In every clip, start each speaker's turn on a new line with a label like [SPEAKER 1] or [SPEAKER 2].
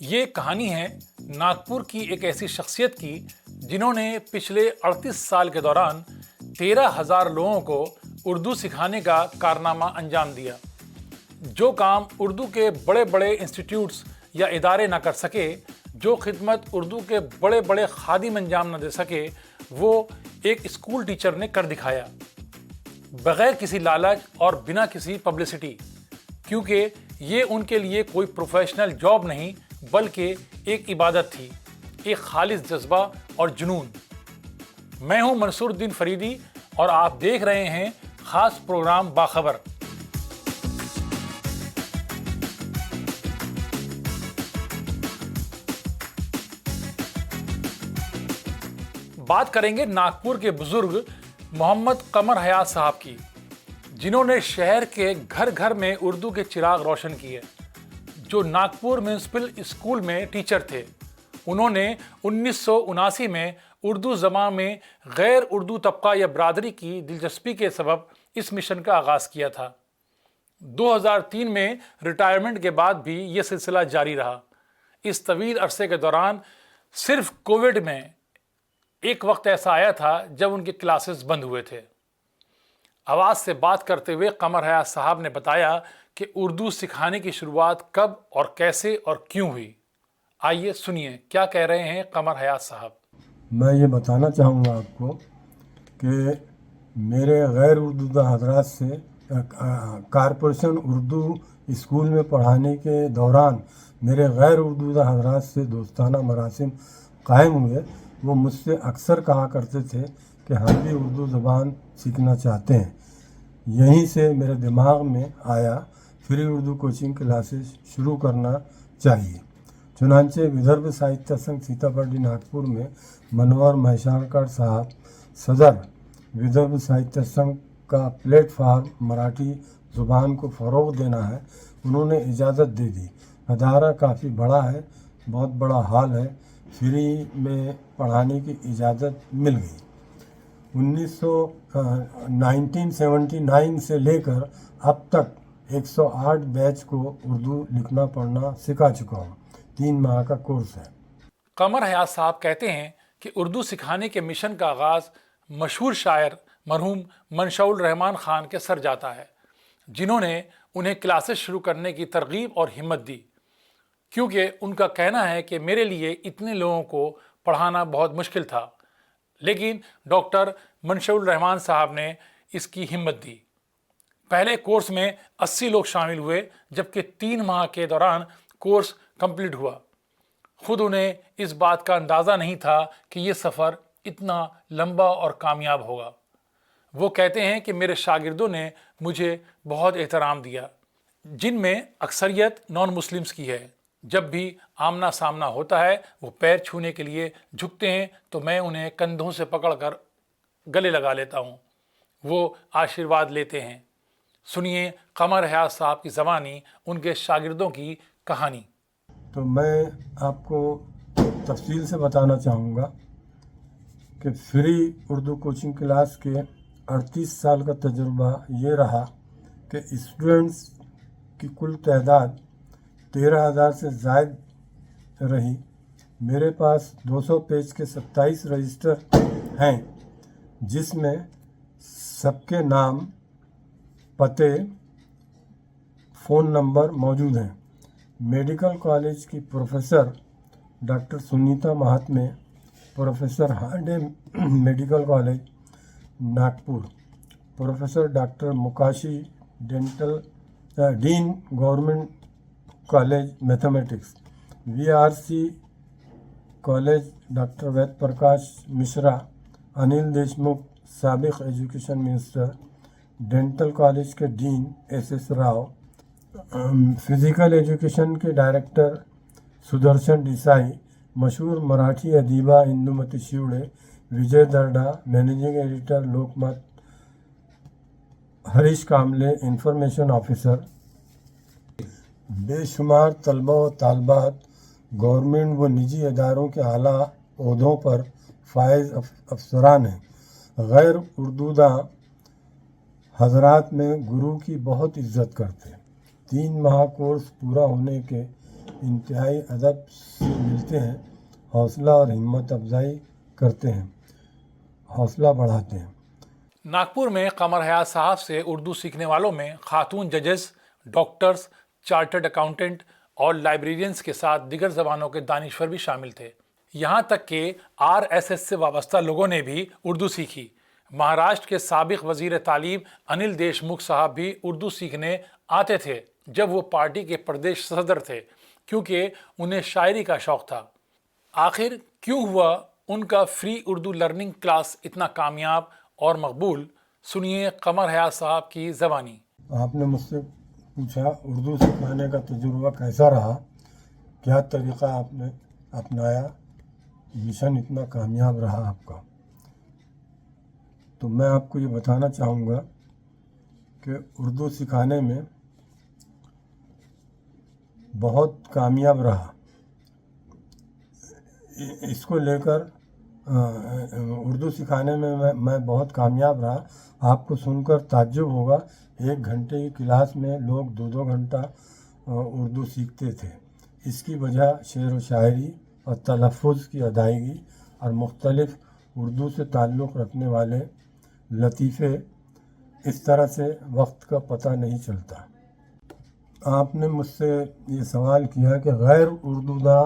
[SPEAKER 1] یہ کہانی ہے ناگپور کی ایک ایسی شخصیت کی جنہوں نے پچھلے 38 سال کے دوران 13,000 لوگوں کو اردو سکھانے کا کارنامہ انجام دیا۔ جو کام اردو کے بڑے بڑے انسٹیٹیوٹس یا ادارے نہ کر سکے، جو خدمت اردو کے بڑے بڑے خادم انجام نہ دے سکے، وہ ایک اسکول ٹیچر نے کر دکھایا، بغیر کسی لالچ اور بنا کسی پبلسٹی، کیونکہ یہ ان کے لیے کوئی پروفیشنل جاب نہیں بلکہ ایک عبادت تھی، ایک خالص جذبہ اور جنون۔ میں ہوں منصور الدین فریدی اور آپ دیکھ رہے ہیں خاص پروگرام باخبر۔ بات کریں گے ناگپور کے بزرگ محمد قمر حیات صاحب کی، جنہوں نے شہر کے گھر گھر میں اردو کے چراغ روشن کیے، جو ناگپور میونسپل اسکول میں ٹیچر تھے۔ انہوں نے 1979 میں اردو زبان میں غیر اردو طبقہ یا برادری کی دلچسپی کے سبب اس مشن کا آغاز کیا تھا۔ 2003 میں ریٹائرمنٹ کے بعد بھی یہ سلسلہ جاری رہا۔ اس طویل عرصے کے دوران صرف کووڈ میں ایک وقت ایسا آیا تھا جب ان کے کلاسز بند ہوئے تھے۔ آواز سے بات کرتے ہوئے قمر حیات صاحب نے بتایا کہ اردو سکھانے کی شروعات کب اور کیسے اور کیوں ہوئی۔ آئیے سنیے کیا کہہ رہے ہیں قمر حیات صاحب۔
[SPEAKER 2] میں یہ بتانا چاہوں گا آپ کو کہ میرے غیر اردو حضرات سے کارپوریشن اردو اسکول میں پڑھانے کے دوران میرے غیر اردو حضرات سے دوستانہ مراسم قائم ہوئے۔ وہ مجھ سے اکثر کہا کرتے تھے کہ ہم بھی اردو زبان سیکھنا چاہتے ہیں۔ یہیں سے میرے دماغ میں آیا فری اردو کوچنگ کلاسز شروع کرنا چاہیے۔ چنانچہ ودربھ ساہتیہ سنگھ سیتاپڑی ناگپور میں منوہر مہیشارکر صاحب صدر ودربھ ساہتیہ سنگھ کا پلیٹ فارم مراٹھی زبان کو فروغ دینا ہے، انہوں نے اجازت دے دی۔ ادارہ کافی بڑا ہے، بہت بڑا ہال ہے، فری میں پڑھانے کی اجازت مل گئی۔ 1979 سے لے کر اب تک 108 بیچ کو اردو لکھنا پڑھنا سکھا چکا ہوں۔ 3 ماہ کا کورس ہے۔
[SPEAKER 1] قمر حیات صاحب کہتے ہیں کہ اردو سکھانے کے مشن کا آغاز مشہور شاعر مرحوم منشاء الرحمان خان کے سر جاتا ہے، جنہوں نے انہیں کلاسز شروع کرنے کی ترغیب اور ہمت دی، کیونکہ ان کا کہنا ہے کہ میرے لیے اتنے لوگوں کو پڑھانا بہت مشکل تھا، لیکن ڈاکٹر منشاء الرحمان صاحب نے اس کی ہمت دی۔ پہلے کورس میں 80 لوگ شامل ہوئے، جبکہ 3 ماہ کے دوران کورس کمپلیٹ ہوا۔ خود انہیں اس بات کا اندازہ نہیں تھا کہ یہ سفر اتنا لمبا اور کامیاب ہوگا۔ وہ کہتے ہیں کہ میرے شاگردوں نے مجھے بہت احترام دیا، جن میں اکثریت نان مسلمز کی ہے۔ جب بھی آمنا سامنا ہوتا ہے وہ پیر چھونے کے لیے جھکتے ہیں تو میں انہیں کندھوں سے پکڑ کر گلے لگا لیتا ہوں، وہ آشیرواد لیتے ہیں۔ سنیے قمر حیات صاحب کی زبانی ان کے شاگردوں کی کہانی۔
[SPEAKER 2] تو میں آپ کو تفصیل سے بتانا چاہوں گا کہ فری اردو کوچنگ کلاس کے 38 سال کا تجربہ یہ رہا کہ اسٹوڈنٹس کی کل تعداد 13,000 سے زائد رہی۔ میرے پاس 200 پیج کے 27 رجسٹر ہیں، جس میں سب کے نام، پتے، فون نمبر موجود ہیں۔ میڈیکل کالج کی professor doctor Sunita Mahatme, professor ہارڈے medical college Nagpur, professor doctor مکاشی dean government college mathematics, VRC college doctor Ved Prakash Mishra, Anil Deshmukh سابق ایجوکیشن منسٹر، ڈینٹل کالج کے dean SS Rao, physical education کے ڈائریکٹر سدرشن دیسائی، مشہور مراٹھی ادیبہ اندومتی شیوڑے، Vijay Darda, managing editor Lokmat, Harish Kamble, information officer. بے شمار طلبہ و طالبات گورنمنٹ و نجی اداروں کے اعلیٰ عہدوں پر فائز افسران ہیں۔ غیر اردودہ حضرات میں گرو کی بہت عزت کرتے ہیں۔ 3 ماہ کورس پورا ہونے کے انتہائی ادب سے ملتے ہیں، حوصلہ اور ہمت افزائی کرتے ہیں، حوصلہ بڑھاتے ہیں۔
[SPEAKER 1] ناگپور میں قمر حیات صاحب سے اردو سیکھنے والوں میں خاتون ججز، ڈاکٹرز، چارٹرڈ اکاؤنٹنٹ اور لائبریرینز کے ساتھ دیگر زبانوں کے دانشور بھی شامل تھے۔ یہاں تک کہ RSS سے وابستہ لوگوں نے بھی اردو سیکھی۔ مہاراشٹر کے سابق وزیر تعلیم انل دیشمکھ صاحب بھی اردو سیکھنے آتے تھے جب وہ پارٹی کے پردیش صدر تھے، کیونکہ انہیں شاعری کا شوق تھا۔ آخر کیوں ہوا ان کا فری اردو لرننگ کلاس اتنا کامیاب اور مقبول؟ سنیے قمر حیات صاحب کی زبانی۔
[SPEAKER 2] آپ نے مجھ سے پوچھا اردو سکھانے کا تجربہ کیسا رہا، کیا طریقہ آپ نے اپنایا، مشن اتنا کامیاب رہا آپ کا؟ تو میں آپ کو یہ بتانا چاہوں گا کہ اردو سکھانے میں بہت کامیاب رہا۔ اس کو لے کر اردو سکھانے میں میں بہت کامیاب رہا۔ آپ کو سن کر تعجب ہوگا، 1 گھنٹے کی کلاس میں لوگ 2 گھنٹہ اردو سیکھتے تھے۔ اس کی وجہ شعر و شاعری اور تلفظ کی ادائیگی اور مختلف اردو سے تعلق رکھنے والے لطیفے، اس طرح سے وقت کا پتہ نہیں چلتا۔ آپ نے مجھ سے یہ سوال کیا کہ غیر اردو داں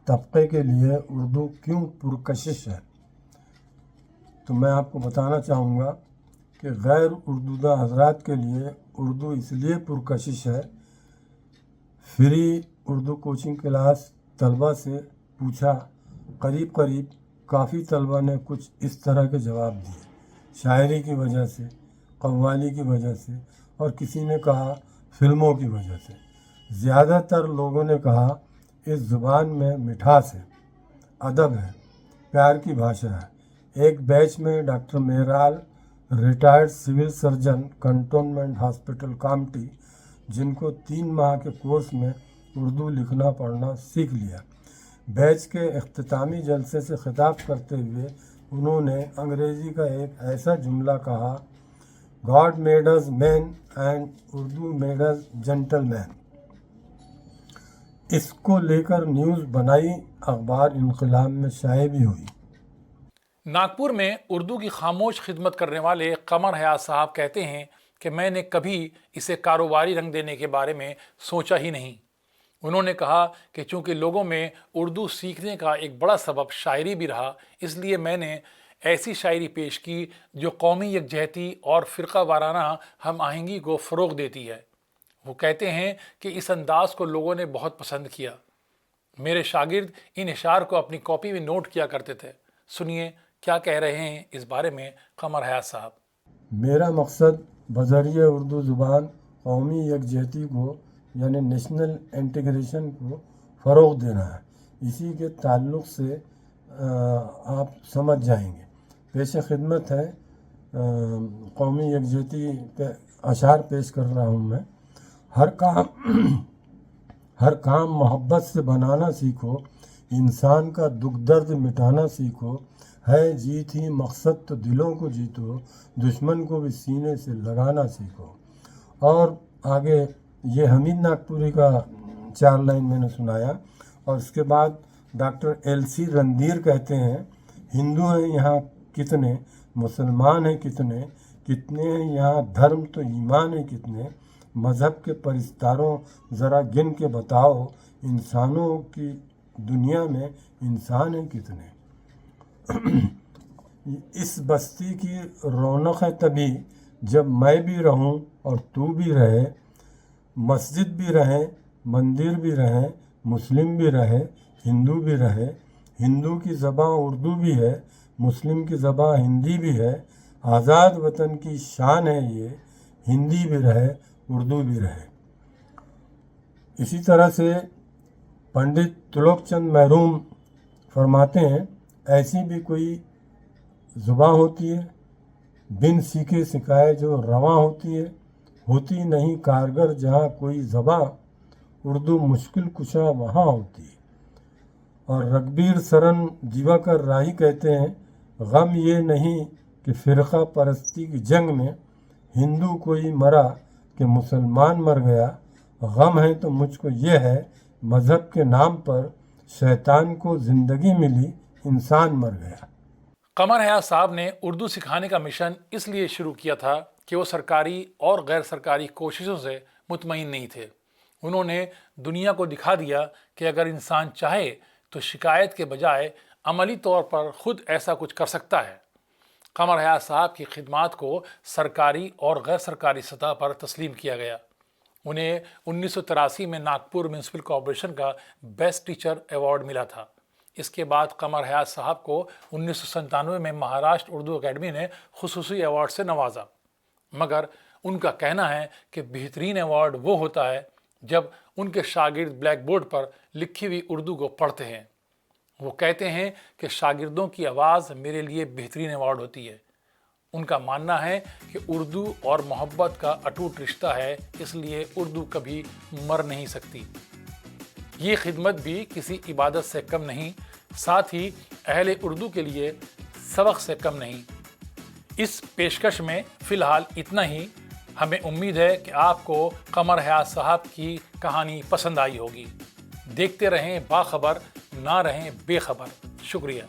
[SPEAKER 2] طبقے کے لیے اردو کیوں پرکشش ہے؟ تو میں آپ کو بتانا چاہوں گا کہ غیر اردو داں حضرات کے لیے اردو اس لیے پرکشش ہے۔ فری اردو کوچنگ کلاس طلبہ سے پوچھا، قریب کافی طلبہ نے کچھ اس طرح کے جواب دیے، شاعری کی وجہ سے، قوالی کی وجہ سے، اور کسی نے کہا فلموں کی وجہ سے۔ زیادہ تر لوگوں نے کہا اس زبان میں مٹھاس ہے، ادب ہے، پیار کی بھاشا ہے۔ ایک بیچ میں ڈاکٹر میرال، retired civil surgeon, cantonment hospital Kamptee, جن کو 3 ماہ کے کورس میں اردو لکھنا پڑھنا سیکھ لیا۔ بیچ کے اختتامی جلسے سے خطاب کرتے ہوئے انہوں نے انگریزی کا ایک ایسا جملہ کہا، God made us man and Urdu made us gentleman. اس کو لے کر نیوز بنائی، اخبار انقلاب میں شائع بھی ہوئی۔
[SPEAKER 1] ناگپور میں اردو کی خاموش خدمت کرنے والے قمر حیات صاحب کہتے ہیں کہ میں نے کبھی اسے کاروباری رنگ دینے کے بارے میں سوچا ہی نہیں۔ انہوں نے کہا کہ چونکہ لوگوں میں اردو سیکھنے کا ایک بڑا سبب شاعری بھی رہا، اس لیے میں نے ایسی شاعری پیش کی جو قومی یکجہتی اور فرقہ وارانہ ہم آہنگی کو فروغ دیتی ہے۔ وہ کہتے ہیں کہ اس انداز کو لوگوں نے بہت پسند کیا۔ میرے شاگرد ان اشعار کو اپنی کاپی میں نوٹ کیا کرتے تھے۔ سنیے کیا کہہ رہے ہیں اس بارے میں قمر حیات صاحب۔
[SPEAKER 2] میرا مقصد بذریعہ اردو زبان قومی یکجہتی کو یعنی نیشنل انٹیگریشن کو فروغ دینا ہے۔ اسی کے تعلق سے آپ سمجھ جائیں گے۔ پیش خدمت ہے، قومی یکجہتی پہ اشعار پیش کر رہا ہوں میں۔ ہر کام محبت سے بنانا سیکھو، انسان کا دکھ درد مٹانا سیکھو، ہے جیت ہی مقصد تو دلوں کو جیتو، دشمن کو بھی سینے سے لگانا سیکھو۔ اور آگے یہ حمید ناگپوری کا 4 لائن میں نے سنایا، اور اس کے بعد ڈاکٹر LC رندیر کہتے ہیں، ہندو ہیں یہاں کتنے، مسلمان ہیں کتنے، کتنے ہیں یہاں دھرم تو ایمان ہیں کتنے، مذہب کے پرستاروں ذرا گن کے بتاؤ، انسانوں کی دنیا میں انسان ہیں کتنے۔ اس بستی کی رونق ہے تبھی جب میں بھی رہوں اور تو بھی رہے، مسجد بھی رہے، مندر بھی رہے، مسلم بھی رہے، ہندو بھی رہے، ہندو کی زباں اردو بھی ہے، مسلم کی زباں ہندی بھی ہے، آزاد وطن کی شان ہے یہ، ہندی بھی رہے، اردو بھی رہے۔ اسی طرح سے پنڈت تلوک چند محروم فرماتے ہیں، ایسی بھی کوئی زباں ہوتی ہے بن سیکھے سکھائے جو رواں ہوتی ہے، ہوتی نہیں کارگر جہاں کوئی زباں، اردو مشکل کشا وہاں ہوتی ہے۔ اور رگبیر سرن دیواکر راہی کہتے ہیں، غم یہ نہیں کہ فرقہ پرستی کی جنگ میں ہندو کوئی مرا کہ مسلمان مر گیا، غم ہے تو مجھ کو یہ ہے مذہب کے نام پر شیطان کو زندگی ملی، انسان مر گیا۔
[SPEAKER 1] قمر حیات صاحب نے اردو سکھانے کا مشن اس لیے شروع کیا تھا کہ وہ سرکاری اور غیر سرکاری کوششوں سے مطمئن نہیں تھے۔ انہوں نے دنیا کو دکھا دیا کہ اگر انسان چاہے تو شکایت کے بجائے عملی طور پر خود ایسا کچھ کر سکتا ہے۔ قمر حیات صاحب کی خدمات کو سرکاری اور غیر سرکاری سطح پر تسلیم کیا گیا۔ انہیں 1983 میں ناگپور میونسپل کارپوریشن کا بیسٹ ٹیچر ایوارڈ ملا تھا۔ اس کے بعد قمر حیات صاحب کو 1997 میں مہاراشٹر اردو اکیڈمی نے خصوصی ایوارڈ سے نوازا، مگر ان کا کہنا ہے کہ بہترین ایوارڈ وہ ہوتا ہے جب ان کے شاگرد بلیک بورڈ پر لکھی ہوئی اردو کو پڑھتے ہیں۔ وہ کہتے ہیں کہ شاگردوں کی آواز میرے لیے بہترین ایوارڈ ہوتی ہے۔ ان کا ماننا ہے کہ اردو اور محبت کا اٹوٹ رشتہ ہے، اس لیے اردو کبھی مر نہیں سکتی۔ یہ خدمت بھی کسی عبادت سے کم نہیں، ساتھ ہی اہل اردو کے لیے سبق سے کم نہیں۔ اس پیشکش میں فی الحال اتنا ہی۔ ہمیں امید ہے کہ آپ کو قمر حیات صاحب کی کہانی پسند آئی ہوگی۔ دیکھتے رہیں باخبر، نہ رہیں بے خبر۔ شکریہ۔